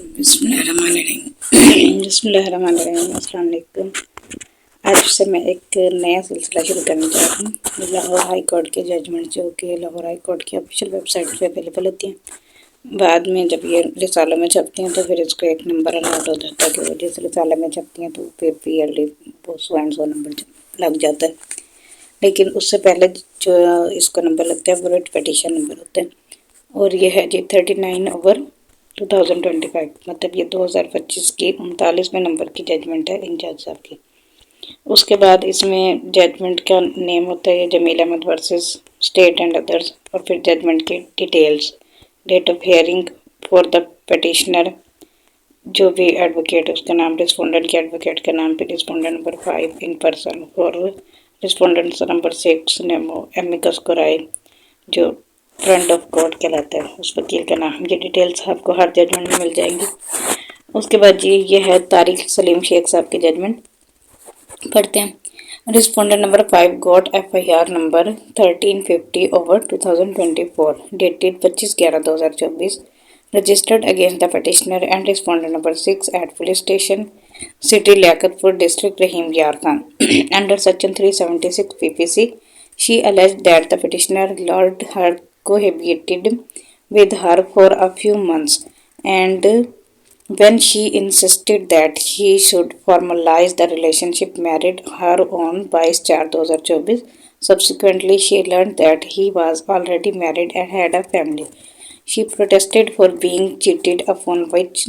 बिस्मिल्लाहिर्रहमानिर्रहीम अस्सलाम वालेकुम। आज से मैं एक नया सिलसिला शुरू करने जा रही हूँ। लाहौर हाई कोर्ट के जजमेंट जो कि लाहौर हाई कोर्ट की ऑफिशियल वेबसाइट पे अवेलेबल होती हैं। बाद में जब ये रिसालों में छपती हैं तो फिर इसको एक नंबर अलॉट हो जाता है कि वो जिस रिसाले में छपती हैं तो फिर PLD वो सो एंड सो नंबर लग जाता है। लेकिन उससे पहले जो इसको नंबर लगता है वो रेट पटिशन नंबर होता है। और ये है जी 39/2025, मतलब ये 2025 की 39वें नंबर की जजमेंट है इंचार्ज साहब की। उसके बाद इसमें जजमेंट का नेम होता है Jamil Ahmed versus state and others, और फिर जजमेंट की details, date of hearing for the petitioner, जो भी एडवोकेट उसका नाम, रिस्पोंडेंट के एडवोकेट का नाम, फिर रिस्पोंडेंट नंबर 5 इन पर्सन और respondent number 6 Nemo amicus Core i, जो फ्रंट ऑफ कोर्ट कहलाता है, उस वकील का नाम। ये डिटेल्स आपको हर जजमेंट में मिल जाएंगी। उसके बाद जी ये है तारिक सलीम शेख साहब की जजमेंट, पढ़ते हैं। Respondent number 5 got FIR number 1350/2024 dated 25/11/2024 registered against the petitioner and respondent number 6 at police station city Liakatpur district Rahim Yar Khan under section 376 PPC. She alleged that the petitioner lured her cohabited with her for a few months, and when she insisted that he should formalize the relationship, married her on 22/4/2024. Subsequently, she learned that he was already married and had a family. She protested for being cheated, upon which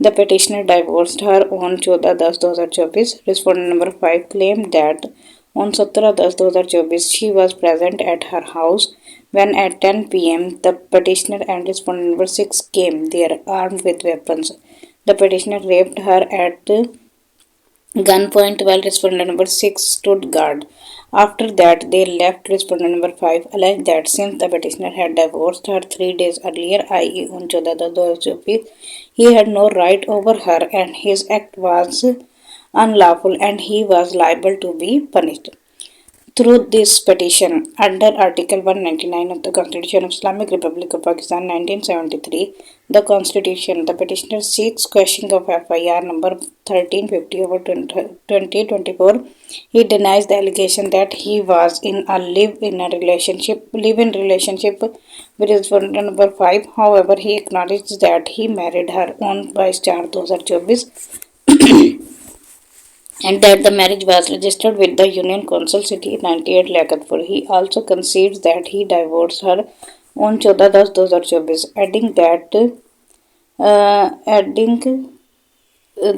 the petitioner divorced her on 14/10/2024. Respondent number 5 claimed that on 17/10/2024 she was present at her house when at 10 p.m. the petitioner and respondent number 6 came there armed with weapons. The petitioner raped her at gunpoint while respondent number 6 stood guard. After that, they left. Respondent number 5 alleged that since the petitioner had divorced her 3 days earlier, i.e. on 14/10/2024, he had no right over her and his act was unlawful and he was liable to be punished. Through this petition, under Article 199 of the Constitution of Islamic Republic of Pakistan 1973, the Constitution, the petitioner seeks quashing of FIR number 1350/2024. He denies the allegation that he was in a live-in relationship with his partner number 5. However, he acknowledges that he married her on 22/4/2024 and that the marriage was registered with the Union Council City 98 Liakatpur. He also concedes that he divorced her on 14/10/2024, adding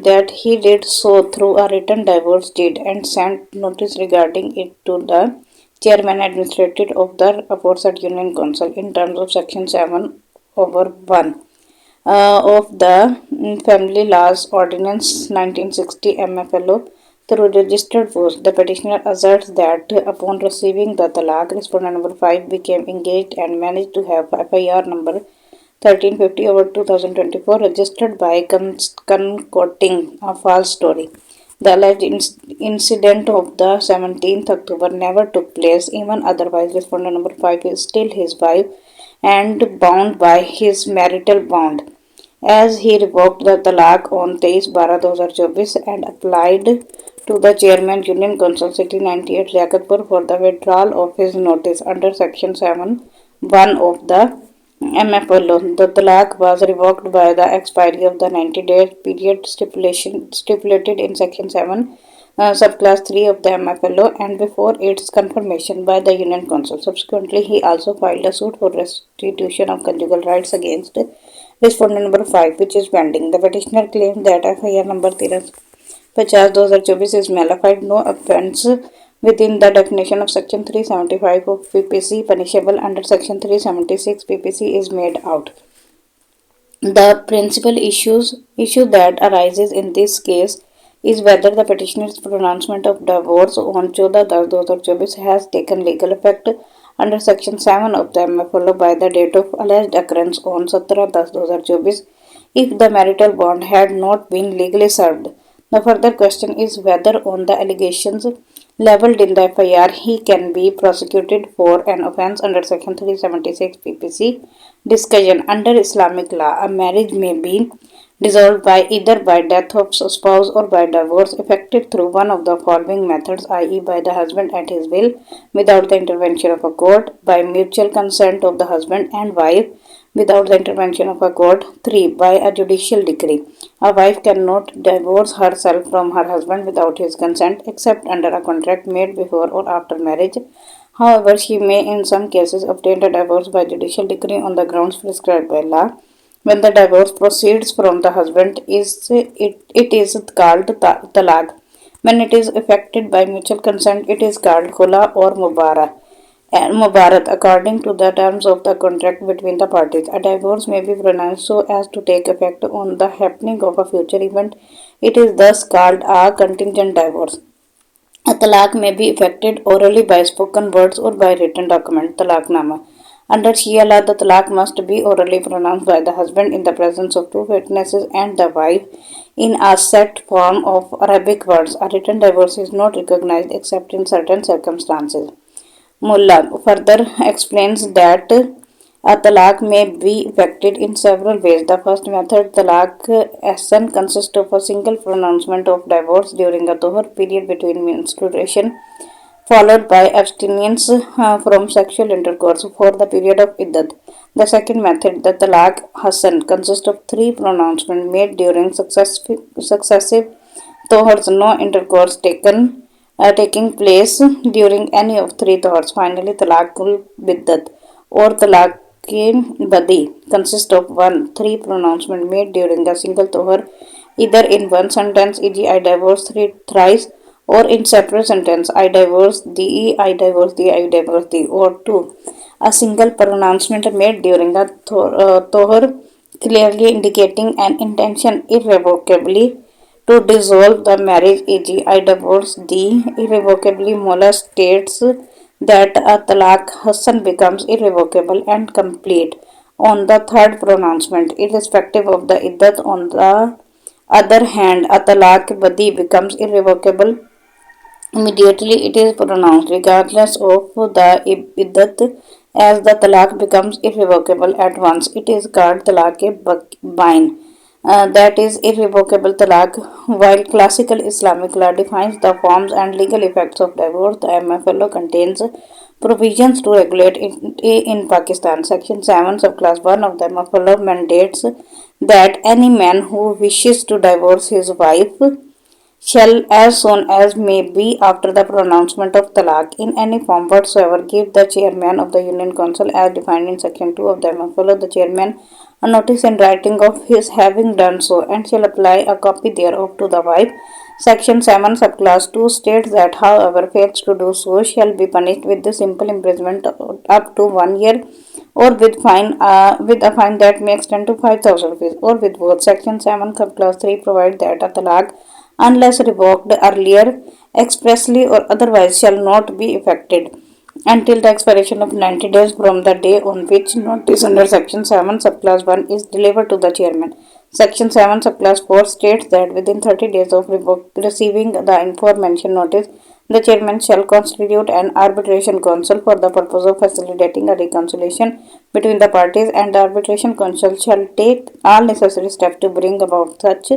that he did so through a written divorce deed and sent notice regarding it to the chairman administrative of the aforesaid Union Council in terms of Section 7/1 of the Family Laws Ordinance 1960 MFLO through registered post. The petitioner asserts that upon receiving the talaq, respondent number 5 became engaged and managed to have FIR number 1350/2024 registered by concocting a false story. The alleged incident of the 17th October never took place. Even otherwise, respondent number 5 is still his wife and bound by his marital bond, as he revoked the talaq on 23/12/2024 and applied to the chairman Union Council City 98 Liakatpur for the withdrawal of his notice under Section 7/1 of the MFLO. The talaq was revoked by the expiry of the 90-day period stipulated in Section 7 subclass 3 of the MFLO and before its confirmation by the Union Council. Subsequently, he also filed a suit for restitution of conjugal rights against respondent number 5, which is pending. The petitioner claimed that FIR number 1350/2024 is nullified. No offence within the definition of Section 375 of PPC punishable under Section 376 PPC is made out. The principal issue that arises in this case is whether the petitioner's pronouncement of divorce on 14/10/2024 has taken legal effect under Section 7 of the MFLO by the date of alleged occurrence on 17/10/2024 if the marital bond had not been legally served. The further question is whether on the allegations leveled in the FIR he can be prosecuted for an offence under Section 376 PPC. Discussion. Under Islamic law, a marriage may be dissolved by either by death of spouse or by divorce effected through one of the following methods, i.e., by the husband at his will, without the intervention of a court, by mutual consent of the husband and wife, without the intervention of a court. 3. By a judicial decree. A wife cannot divorce herself from her husband without his consent except under a contract made before or after marriage. However, she may in some cases obtain a divorce by judicial decree on the grounds prescribed by law. When the divorce proceeds from the husband, it is called talaq. When it is effected by mutual consent, it is called khula or mubarat according to the terms of the contract between the parties. A divorce may be pronounced so as to take effect on the happening of a future event. It is thus called a contingent divorce. A talaq may be effected orally by spoken words or by written document, talaqnama. Under Shia law, the talaq must be orally pronounced by the husband in the presence of two witnesses and the wife in a set form of Arabic words. A written divorce is not recognized except in certain circumstances. Mullah further explains that a talaq may be effected in several ways. The first method, talaq ahsan, consists of a single pronouncement of divorce during a tuhur period between menstruation, followed by abstinence from sexual intercourse for the period of iddat. The second method, the talaq hasan, consists of three pronouncements made during successive tuhurs, no intercourse taking place during any of three tuhurs. Finally, talaqul biddat or talaqin badi consists of one, three pronouncements made during a single tuhur, either in one sentence, e.g., I divorce thrice, or in separate sentence, I divorce thee, I divorce thee, I divorce thee, or two, a single pronouncement made during a tohar, clearly indicating an intention irrevocably to dissolve the marriage, e.g., I divorce thee irrevocably. Mullah states that a talaq hasan becomes irrevocable and complete on the third pronouncement, irrespective of the iddat. On the other hand, a talaq badi becomes irrevocable immediately it is pronounced, regardless of the iddat, as the talaq becomes irrevocable at once. It is called talaq-e-bain, that is irrevocable talaq. While classical Islamic law defines the forms and legal effects of divorce, the MFLO contains provisions to regulate it in Pakistan. Section 7 of Class 1 of the MFLO mandates that any man who wishes to divorce his wife shall, as soon as may be after the pronouncement of talaq in any form whatsoever, give the chairman of the Union Council, as defined in Section 2 of the MFLO, the chairman a notice in writing of his having done so, and shall apply a copy thereof to the wife. Section 7 subclass 2 states that whoever fails to do so shall be punished with the simple imprisonment up to 1 year, or with a fine that may extend to 5,000 rupees, or with both. Section 7 subclass 3 provides that a talaq, unless revoked earlier expressly or otherwise, shall not be effected until the expiration of 90 days from the day on which notice under Section 7 subclass 1 is delivered to the chairman. Section 7 subclass 4 states that within 30 days of receiving the aforementioned notice, the chairman shall constitute an arbitration council for the purpose of facilitating a reconciliation between the parties, and the arbitration council shall take all necessary steps to bring about such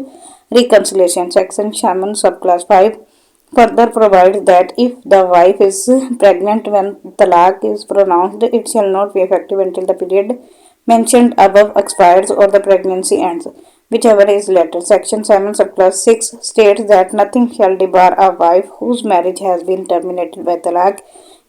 reconciliation. Section 7 subclass 5 further provides that if the wife is pregnant when talaq is pronounced, it shall not be effective until the period mentioned above expires or the pregnancy ends, whichever is later. Section 7 subclass 6 states that nothing shall debar a wife whose marriage has been terminated by talaq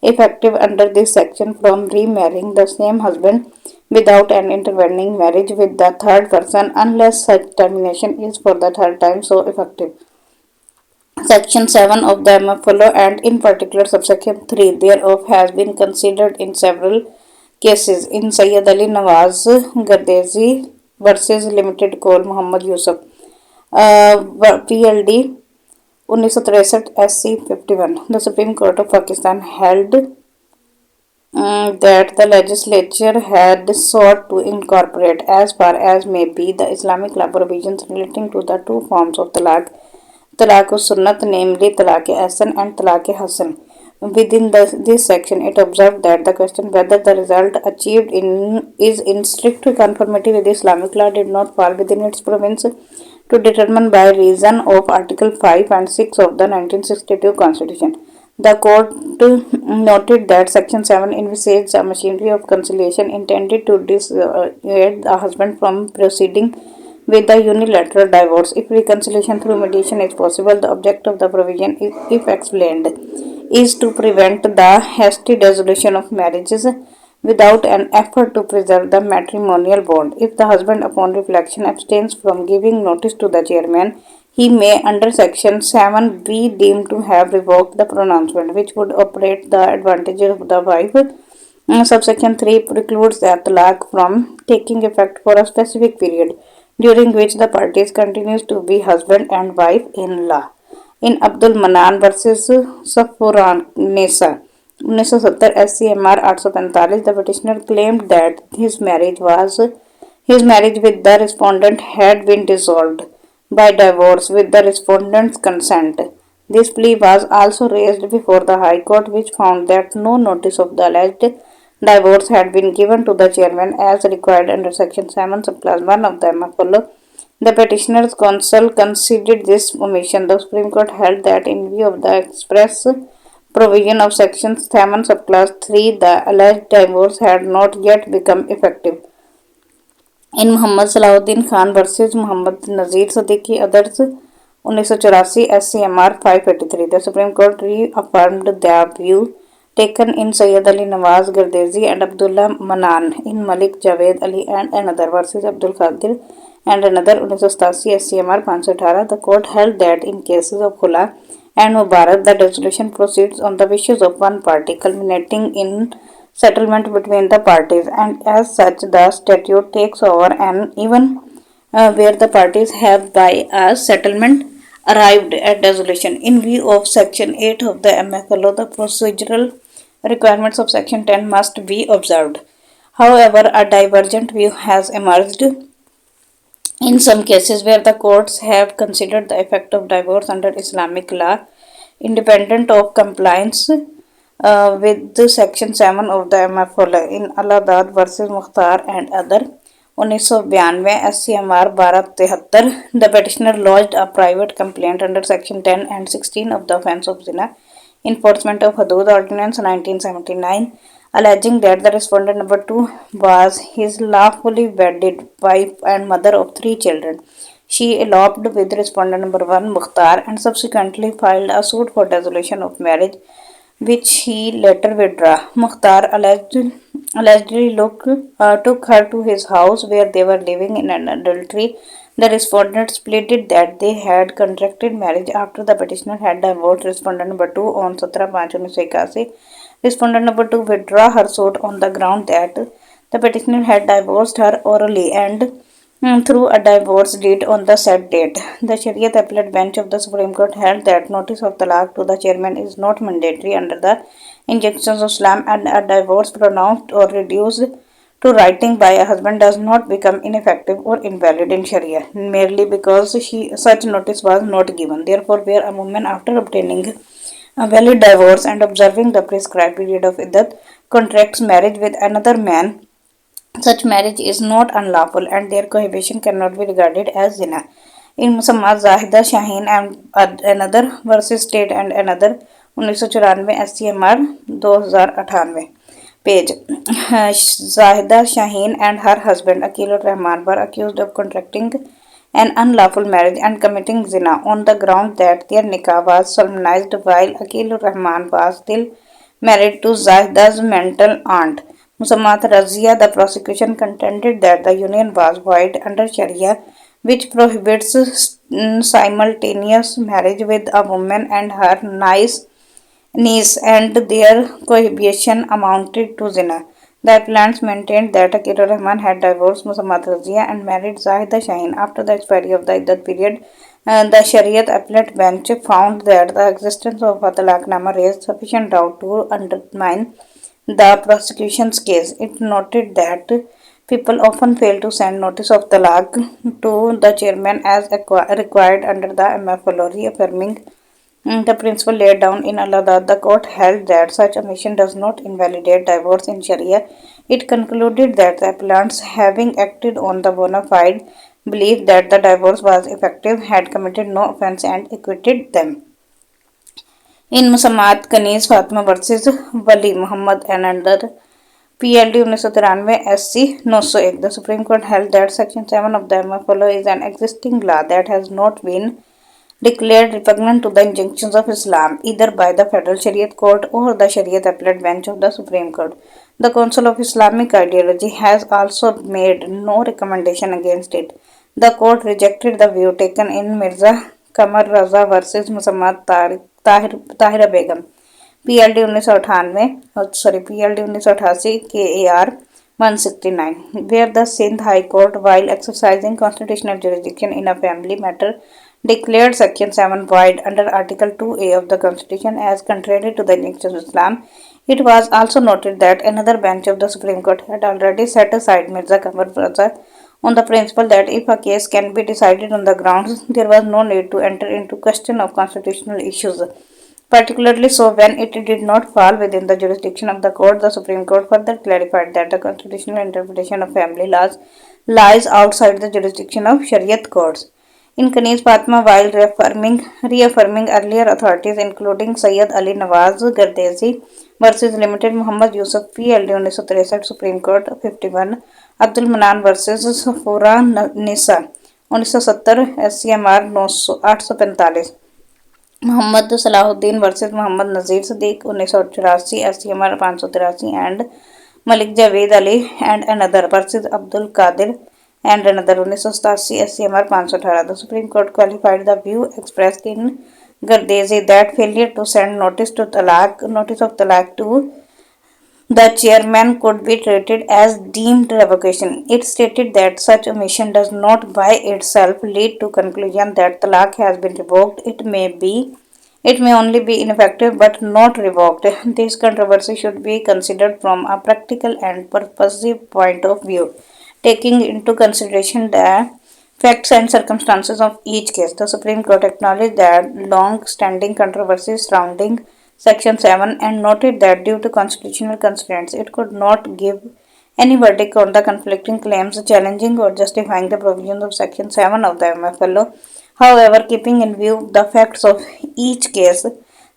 effective under this section from remarrying the same husband without an intervening marriage with the third person, unless such termination is for the third time so effective. Section 7 of the MFLO, and in particular subsection 3 thereof, has been considered in several cases. In Sayyid Ali Nawaz Gardezi versus Limited Coal Muhammad Yusuf, PLD 1963 SC 51, the Supreme Court of Pakistan held that the legislature had sought to incorporate as far as may be the Islamic law provisions relating to the two forms of talaq, talaq-us-sunnat, namely talaq-e-ahsan and talaq-e-hasan, within this section, it observed that the question whether the result achieved is in strict conformity with Islamic law did not fall within its province to determine by reason of Article 5 and 6 of the 1962 Constitution. The court noted that Section 7 envisaged a machinery of conciliation intended to dissuade the husband from proceeding with the unilateral divorce. If reconciliation through mediation is possible, the object of the provision, if explained, is to prevent the hasty dissolution of marriages without an effort to preserve the matrimonial bond. If the husband, upon reflection, abstains from giving notice to the chairman, he may, under Section 7, be deemed to have revoked the pronouncement, which would operate the advantage of the wife. Subsection 3 precludes the talaq from taking effect for a specific period during which the parties continues to be husband and wife in law. In Abdul Manan versus Safuranesa 1970 SCMR 845, the petitioner claimed that his marriage with the respondent had been dissolved by divorce with the respondent's consent. This plea was also raised before the High Court, which found that no notice of the alleged divorce had been given to the chairman as required under Section 7 subclause 1 of the MFLO. The petitioner's counsel conceded this omission. The Supreme Court held that in view of the express provision of Section 7 subclause 3, the alleged divorce had not yet become effective. In Muhammad Salahuddin Khan versus Muhammad Nazir Siddiqui others 1984 SCMR 583, the Supreme Court reaffirmed the view taken in Sayyid Ali Nawaz Gardezi and Abdullah Manan in Malik Javed Ali and another versus Abdul Qadir and another 1987 SCMR 518. The court held that in cases of Khula and Mubarak, the dissolution proceeds on the wishes of one party, culminating in settlement between the parties, and as such, the statute takes over, and even where the parties have by a settlement arrived at dissolution. In view of Section 8 of the MFLO, the procedural requirements of Section 10 must be observed. However, a divergent view has emerged in some cases where the courts have considered the effect of divorce under Islamic law independent of compliance with the Section 7 of the MFLA in Aladad versus Mukhtar and other 1992 SCMR 1273, the petitioner lodged a private complaint under Section 10 and 16 of the Offence of Zina, Enforcement of Hudud Ordinance 1979, alleging that the respondent number 2 was his lawfully wedded wife and mother of 3 children. She eloped with respondent number 1 Mukhtar and subsequently filed a suit for dissolution of marriage, which he later withdrew. Mukhtar allegedly took her to his house where they were living in an adultery. The respondents pleaded that they had contracted marriage after the petitioner had divorced respondent number 2 on 17/5/1981. Respondent number 2 withdrew her suit on the ground that the petitioner had divorced her orally and through a divorce deed on the said date. The Shariat Appellate Bench of the Supreme Court held that notice of talaq to the chairman is not mandatory under the injunctions of Islam, and a divorce pronounced or reduced to writing by a husband does not become ineffective or invalid in Sharia merely because such notice was not given. Therefore, where a woman, after obtaining a valid divorce and observing the prescribed period of iddat, contracts marriage with another man, such marriage is not unlawful and their cohabitation cannot be regarded as zina. In Musamma Zahida Shaheen and another versus State and another 1994 SCMR 2098 page. Zahida Shaheen and her husband Akil Rahman were accused of contracting an unlawful marriage and committing zina on the ground that their nikah was solemnized while Akil Rahman was still married to Zahida's maternal aunt. Musammat Razia, the prosecution contended that the union was void under Sharia, which prohibits simultaneous marriage with a woman and her niece, and their cohabitation amounted to zina. The appellants maintained that Akil Rahman had divorced Musammat Razia and married Zahida Shaheen after the expiry of the iddat period. The Shariat Appellate Bench found that the existence of a talaqnama raised sufficient doubt to undermine the prosecution's case. It noted that people often fail to send notice of talaq to the chairman as required under the MFLO, reaffirming The principle laid down in Allahabad, the court held that such a mission does not invalidate divorce in Sharia. It concluded that the appellants, having acted on the bona fide belief that the divorce was effective, had committed no offence and acquitted them. In Musammat Kanis Fatima versus Wali Muhammad and another PLD 1993 SC 901, the Supreme Court held that Section 7 of the MFLO is an existing law that has not been declared repugnant to the injunctions of Islam, either by the Federal Shariat Court or the Shariat Appellate Bench of the Supreme Court. The Council of Islamic Ideology has also made no recommendation against it. The court rejected the view taken in Mirza Kamar Raza versus Musammat Tahira Begum. PLD 1998 PLD 1988 KAR 169, where the Sindh High Court, while exercising constitutional jurisdiction in a family matter, declared Section 7 void under Article 2A of the Constitution as contrary to the injunctions of Islam. It was also noted that another bench of the Supreme Court had already set aside Mirza Kamar Raza on the principle that if a case can be decided on the grounds, there was no need to enter into question of constitutional issues. Particularly so when it did not fall within the jurisdiction of the court, the Supreme Court further clarified that the constitutional interpretation of family laws lies outside the jurisdiction of Shariat courts. In Kanis Fatma, while reaffirming earlier authorities including Sayyid Ali Nawaz Gardezi versus Limited Muhammad Yusuf PLD 1963 Supreme Court 51, Abdul Manan versus Safura Nisa 1970 SCMR 845, Muhammad Salahuddin versus Muhammad Nazir Siddiq 1984 SCMR 583, and Malik Javed Ali and another versus Abdul Qadir and another 1987 SCMR 518. The Supreme Court qualified the view expressed in Gardezi that failure to send notice of talaq to the chairman could be treated as deemed revocation. It stated that such omission does not by itself lead to conclusion that talaq has been revoked. It may only be ineffective but not revoked. This controversy should be considered from a practical and purposive point of view, taking into consideration the facts and circumstances of each case. The Supreme Court acknowledged that long-standing controversies surrounding Section 7 and noted that due to constitutional constraints, it could not give any verdict on the conflicting claims challenging or justifying the provisions of Section 7 of the MFLO. However, keeping in view the facts of each case,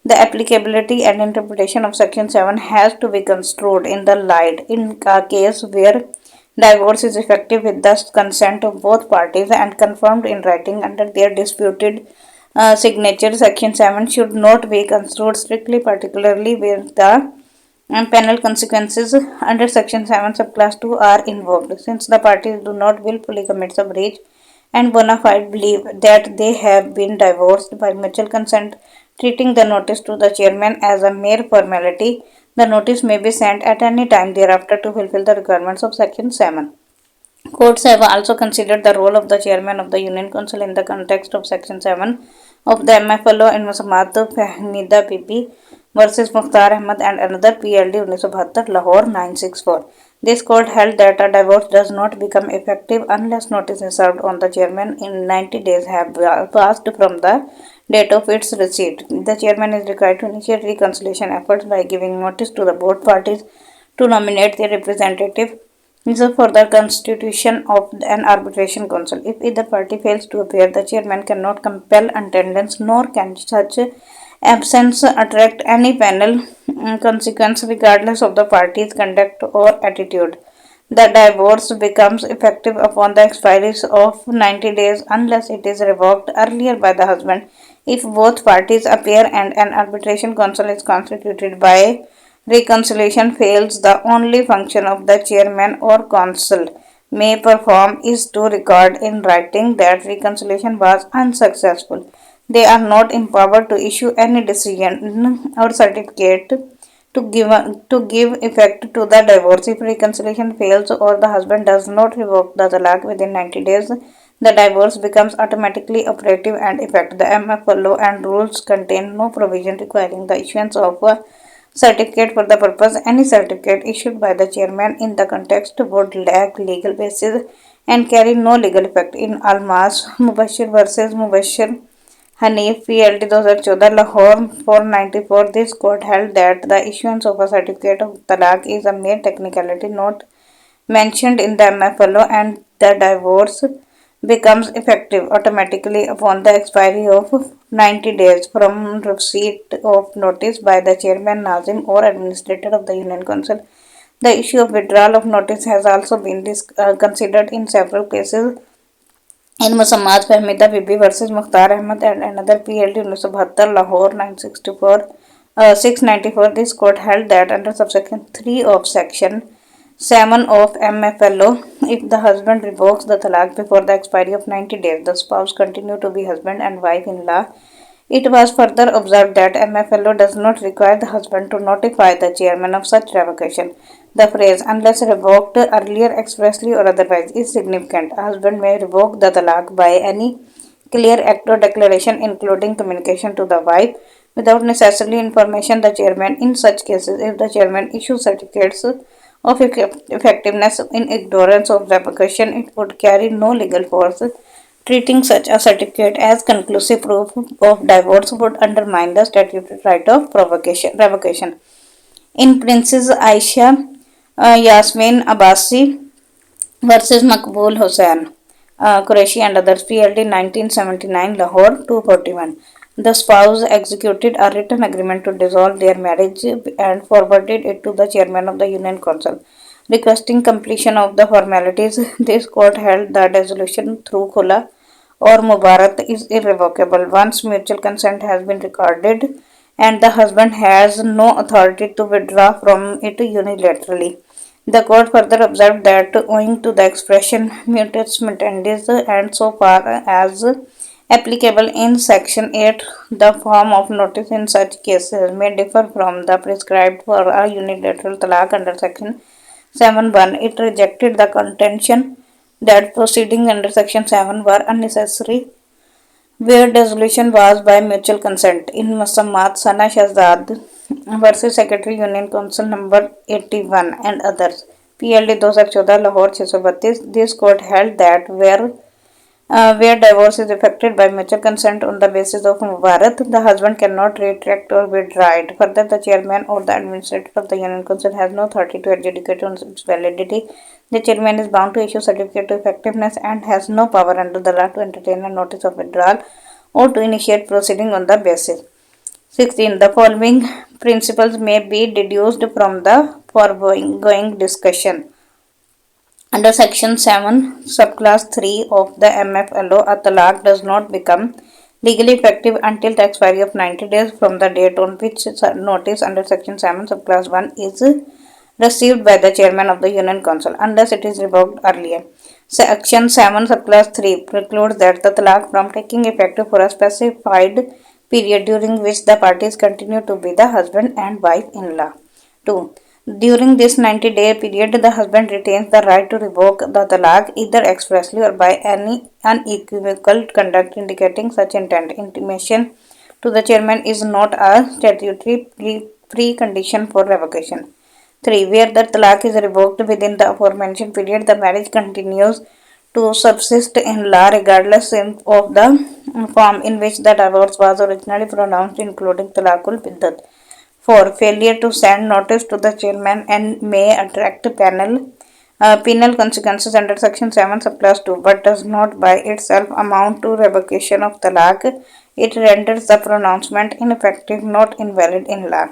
the applicability and interpretation of Section 7 has to be construed in the light in a case where divorce is effective with the consent of both parties and confirmed in writing under their disputed signature. Section 7 should not be construed strictly, particularly where the penal consequences under Section 7 subclass 2 are involved. Since the parties do not willfully commit a breach and bona fide believe that they have been divorced by mutual consent, treating the notice to the chairman as a mere formality, the notice may be sent at any time thereafter to fulfill the requirements of Section 7. Courts have also considered the role of the chairman of the Union Council in the context of Section 7 of the MFLO in Musammat Fahmida PP versus Mukhtar Ahmad and another PLD 1972 Lahore 964. This court held that a divorce does not become effective unless notice is served on the chairman in 90 days have passed from the date of its receipt. The chairman is required to initiate reconciliation efforts by giving notice to the both parties to nominate their representative for the constitution of an arbitration council. If either party fails to appear, the chairman cannot compel attendance, nor can such absence attract any penal consequence regardless of the party's conduct or attitude. The divorce becomes effective upon the expiry of 90 days unless it is revoked earlier by the husband. If both parties appear and an arbitration council is constituted by reconciliation fails, the only function of the chairman or council may perform is to record in writing that reconciliation was unsuccessful. They are not empowered to issue any decision or certificate to give effect to the divorce. If reconciliation fails or the husband does not revoke the talaq within 90 days, the divorce becomes automatically operative and effective. The MFLO and rules contain no provision requiring the issuance of a certificate for the purpose. Any certificate issued by the chairman in the context would lack legal basis and carry no legal effect. In Almas Mubashir versus Mubashir Hanif PLD 2014 Lahore 494. This court held that the issuance of a certificate of talaq is a mere technicality not mentioned in the MFLO, and the divorce becomes effective automatically upon the expiry of 90 days from receipt of notice by the chairman, Nazim, or administrator of the Union Council. The issue of withdrawal of notice has also been considered in several cases. In Musammat Fahmida Bibi versus Mukhtar Ahmed and another PLD 1972 Lahore 964 694, this court held that under subsection 3 of section 7 of MFLO, if the husband revokes the talaq before the expiry of 90 days, the spouse continue to be husband and wife in law. It was further observed that MFLO does not require the husband to notify the chairman of such revocation. The phrase "unless revoked earlier expressly or otherwise" is significant. A husband may revoke the talaq by any clear act or declaration, including communication to the wife, without necessarily information the chairman. In such cases, if the chairman issues certificates of effectiveness in ignorance of revocation, it would carry no legal force. Treating such a certificate as conclusive proof of divorce would undermine the statutory right of revocation. In Princess Aisha Yasmin Abbasi versus Makbul Hussain, Qureshi and others, PLD 1979, Lahore 241. The spouse executed a written agreement to dissolve their marriage and forwarded it to the chairman of the Union Council, requesting completion of the formalities. This court held the dissolution through khula or mubarat is irrevocable once mutual consent has been recorded and the husband has no authority to withdraw from it unilaterally. The court further observed that owing to the expression mutatis mutandis and so far as applicable in section 8, the form of notice in such cases may differ from the prescribed for a unilateral talaq under section 7.1. It rejected the contention that proceedings under section 7 were unnecessary where dissolution was by mutual consent. In Musammat Sana Shahzad versus Secretary Union Council number 81 and others, PLD 2014 Lahore 632, this court held that where divorce is effected by mutual consent on the basis of mubarat, the husband cannot retract or withdraw it. Further, the chairman or the administrator of the Union Council has no authority to adjudicate on its validity. The chairman is bound to issue certificate of effectiveness and has no power under the law to entertain a notice of withdrawal or to initiate proceeding on the basis. 16. The following principles may be deduced from the foregoing discussion. Under Section 7, Subclass 3 of the MFLO, a talaq does not become legally effective until the expiry of 90 days from the date on which notice under Section 7, Subclass 1 is received by the Chairman of the Union Council, unless it is revoked earlier. Section 7, Subclass 3 precludes that the talaq from taking effect for a specified period during which the parties continue to be the husband and wife-in-law. 2. During this 90-day period, the husband retains the right to revoke the talaq either expressly or by any unequivocal conduct indicating such intent. Intimation to the chairman is not a statutory precondition for revocation. 3. Where the talaq is revoked within the aforementioned period, the marriage continues to subsist in law regardless of the form in which the divorce was originally pronounced, including talaqul biddat. 4. Failure to send notice to the chairman and may attract penal consequences under Section 7, Subclass 2, but does not by itself amount to revocation of talaq. It renders the pronouncement ineffective, not invalid in law.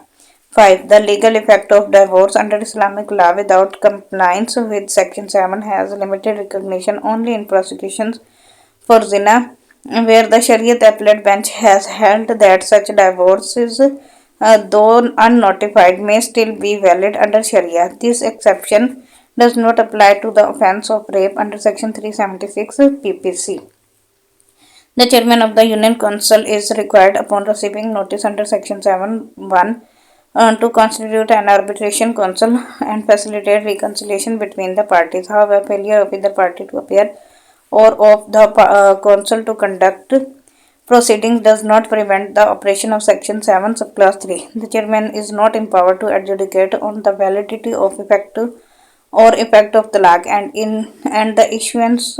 5. The legal effect of divorce under Islamic law without compliance with Section 7 has limited recognition only in prosecutions for zina, where the Shariat Appellate Bench has held that such divorces, though unnotified, may still be valid under Sharia. This exception does not apply to the offence of rape under Section 376 PPC. The chairman of the Union Council is required upon receiving notice under Section 7.1 to constitute an arbitration council and facilitate reconciliation between the parties. However, failure of either party to appear or of the council to conduct proceedings does not prevent the operation of Section 7, Subclass 3. The chairman is not empowered to adjudicate on the validity of effect of talaq and the issuance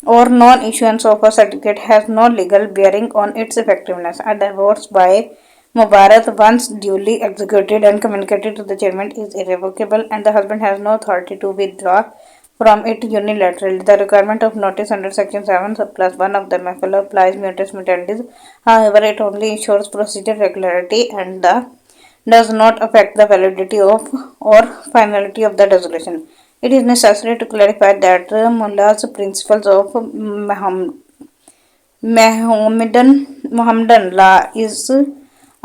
or non-issuance of a certificate has no legal bearing on its effectiveness. A divorce by Mubarak, once duly executed and communicated to the chairman, is irrevocable, and the husband has no authority to withdraw from it unilaterally. The requirement of notice under Section 7 plus 1 of the MFL applies mutus mutandis. However, it only ensures procedure regularity and does not affect the validity of or finality of the resolution. It is necessary to clarify that Mullah's principles of Mohammedan law is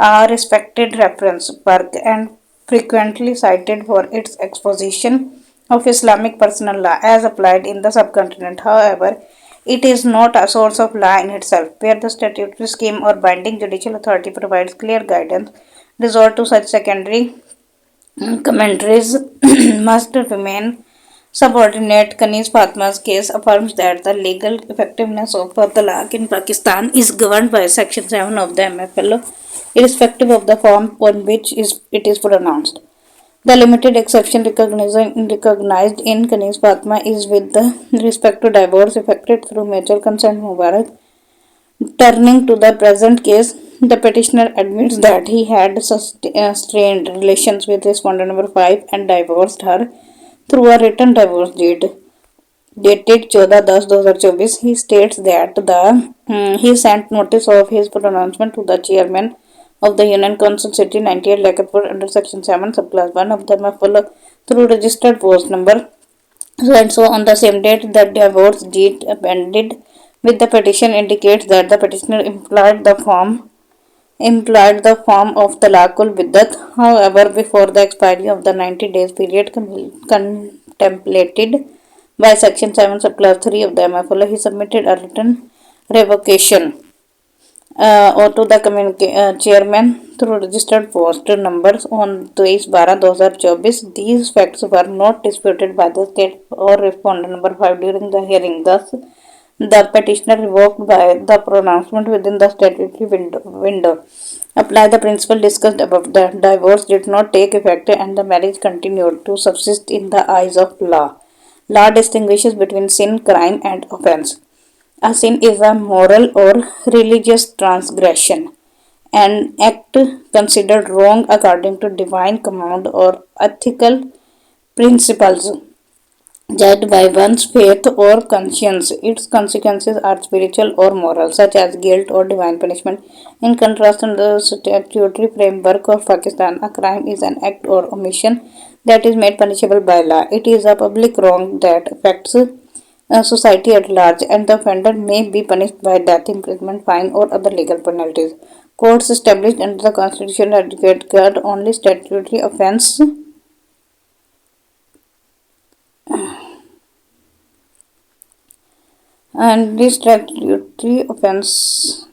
a respected reference work and frequently cited for its exposition of Islamic personal law as applied in the subcontinent. However, it is not a source of law in itself, where the statutory scheme or binding judicial authority provides clear guidance. Resort to such secondary commentaries must remain subordinate. Kanis Fatma's case affirms that the legal effectiveness of talaq in Pakistan is governed by Section 7 of the MFL, irrespective of the form on which it is pronounced. The limited exception recognized in Kanis Fatma is with respect to divorce effected through mutual consent Mubarak. Turning to the present case, the petitioner admits that he had strained relations with respondent number 5 and divorced her through a written divorce deed dated 14/10/2024. He states that he sent notice of his pronouncement to the chairman of the Union Council City 98 Lakarpur under Section 7 subclass 1 of the MFL through registered post number so and so on the same date. The divorce deed appended with the petition indicates that the petitioner employed the form of talaqul biddat. However, before the expiry of the 90 days period contemplated by Section 7 subclass 3 of the MFL, he submitted a written revocation or to the chairman through registered post numbers on 23/12/2024. These facts were not disputed by the state or respondent number 5 during the hearing. Thus, the petitioner revoked by the pronouncement within the statutory window. Apply the principle discussed above. The divorce did not take effect and the marriage continued to subsist in the eyes of law. Law distinguishes between sin, crime, and offense. A sin is a moral or religious transgression, an act considered wrong according to divine command or ethical principles judged by one's faith or conscience. Its consequences are spiritual or moral, such as guilt or divine punishment. In contrast, in the statutory framework of Pakistan, a crime is an act or omission that is made punishable by law. It is a public wrong that affects society at large, and the offender may be punished by death, imprisonment, fine, or other legal penalties. Courts established under the Constitution regard only statutory offence and this statutory offence.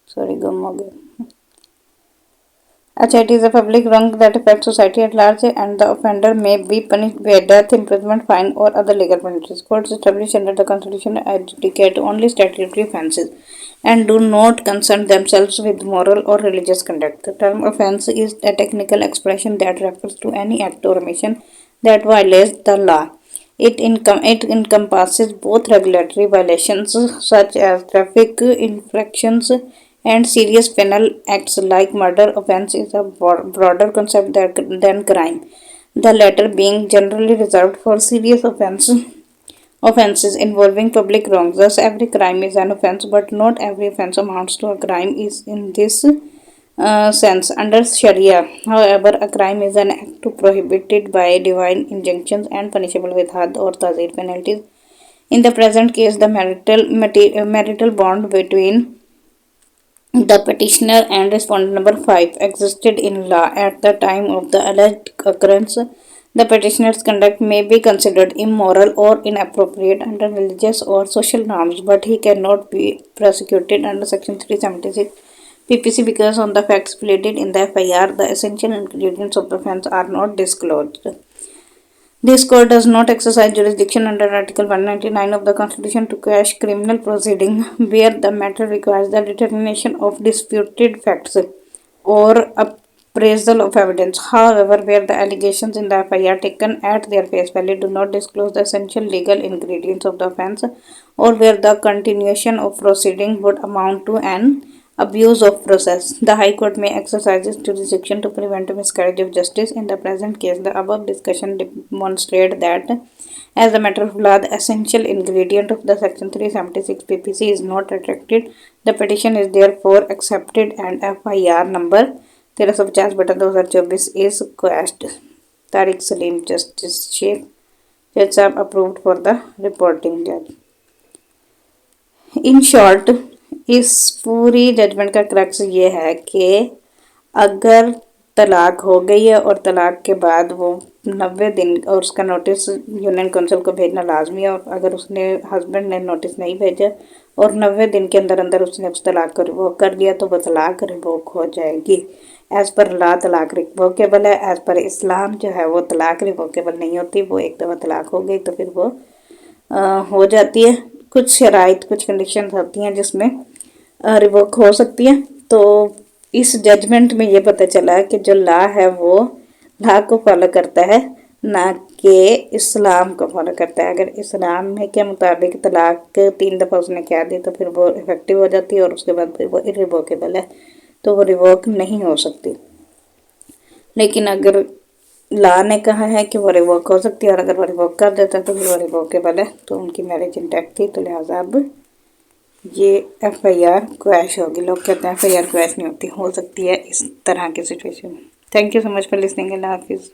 Sorry, gum ho gaya. It is a public wrong that affects society at large, and the offender may be punished by death, imprisonment, fine, or other legal penalties. Courts established under the Constitution adjudicate only statutory offences and do not concern themselves with moral or religious conduct. The term offence is a technical expression that refers to any act or omission that violates the law. It encompasses both regulatory violations such as traffic infractions and serious penal acts like murder. Offence is a broader concept than crime, the latter being generally reserved for serious offences involving public wrongs. Thus, every crime is an offence, but not every offence amounts to a crime is in this sense. Under Sharia, however, a crime is an act prohibited by divine injunctions and punishable with had or tazir penalties. In the present case, the marital bond between the petitioner and respondent number 5 existed in law at the time of the alleged occurrence. The petitioner's conduct may be considered immoral or inappropriate under religious or social norms, but he cannot be prosecuted under Section 376 PPC because on the facts pleaded in the FIR, the essential ingredients of the offence are not disclosed. This court does not exercise jurisdiction under Article 199 of the Constitution to quash criminal proceeding where the matter requires the determination of disputed facts or appraisal of evidence. However, where the allegations in the FIR taken at their face value do not disclose the essential legal ingredients of the offence, or where the continuation of proceeding would amount to an abuse of process, the High Court may exercise its jurisdiction to prevent a miscarriage of justice. In the present case, the above discussion demonstrates that, as a matter of law, the essential ingredient of the Section 376 PPC is not attracted. The petition is therefore accepted and FIR number 1350/2024 is quashed. Tariq Salim, Justice Sheikh Judge Saab approved for the reporting judge. In short, इस पूरी judgement का crux ये है कि अगर तलाक हो गई है और तलाक के बाद वो 90 दिन और उसका नोटिस यूनियन काउंसिल को भेजना लाजमी है, और अगर उसने हस्बैंड ने नोटिस नहीं भेजा और 90 दिन के अंदर अंदर उसने उस तलाक को रिवोक कर दिया तो वो तलाक रिवोक हो जाएगी। एज़ पर ला तलाक रिवोकेबल है, एज़ पर इस्लाम जो है वो तलाक रिवोकेबल नहीं होती। वो एक दफ़ा तलाक हो गई तो फिर वो हो जाती है। कुछ शराइत, कुछ कंडीशन होती हैं जिसमें रिवोक हो सकती है। तो इस जजमेंट में ये पता चला कि जो लॉ है वो लॉ को फॉलो करता है, ना कि इस्लाम को फॉलो करता है। अगर इस्लाम में के मुताबिक तलाक 3 दफ़ा उसने कह दी तो फिर वो इफेक्टिव हो जाती है और उसके बाद फिर वो इरिवोकेबल है, तो वो रिवोक नहीं हो सकती। लेकिन अगर लॉ ने कहा है कि वो रिवोक हो सकती है और अगर वो रिवोक कर देता है तो फिर वो रिवोकेबल है, तो उनकी मैरिज इंटैक्ट थी, तो लिहाजा अब ये FIR क्रैश होगी। लोग कहते हैं FIR क्रैश नहीं होती, हो सकती है इस तरह की सिचुएशन में। Thank you so much for listening. Allah हाफिज़।